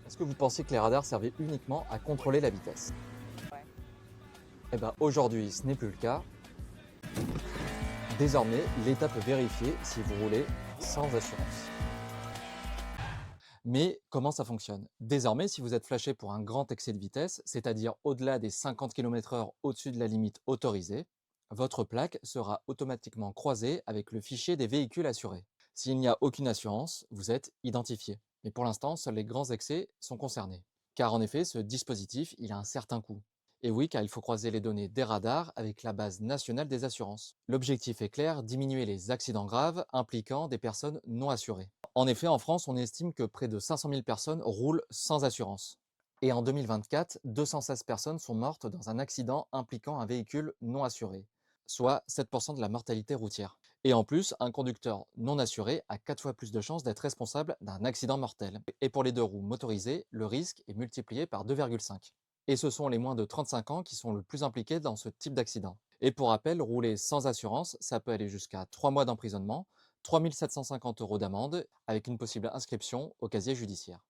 Est-ce que vous pensiez que les radars servaient uniquement à contrôler la vitesse? Ouais. Eh bien aujourd'hui, ce n'est plus le cas. Désormais, l'État peut vérifier si vous roulez sans assurance. Mais comment ça fonctionne? Désormais, si vous êtes flashé pour un grand excès de vitesse, c'est-à-dire au-delà des 50 km/h au-dessus de la limite autorisée, votre plaque sera automatiquement croisée avec le fichier des véhicules assurés. S'il n'y a aucune assurance, vous êtes identifié. Mais pour l'instant, seuls les grands excès sont concernés. Car en effet, ce dispositif, il a un certain coût. Et oui, car il faut croiser les données des radars avec la base nationale des assurances. L'objectif est clair, diminuer les accidents graves impliquant des personnes non assurées. En effet, en France, on estime que près de 500 000 personnes roulent sans assurance. Et en 2024, 216 personnes sont mortes dans un accident impliquant un véhicule non assuré, soit 7% de la mortalité routière. Et en plus, un conducteur non assuré a 4 fois plus de chances d'être responsable d'un accident mortel. Et pour les deux roues motorisées, le risque est multiplié par 2,5. Et ce sont les moins de 35 ans qui sont le plus impliqués dans ce type d'accident. Et pour rappel, rouler sans assurance, ça peut aller jusqu'à 3 mois d'emprisonnement, 3 750 € d'amende, avec une possible inscription au casier judiciaire.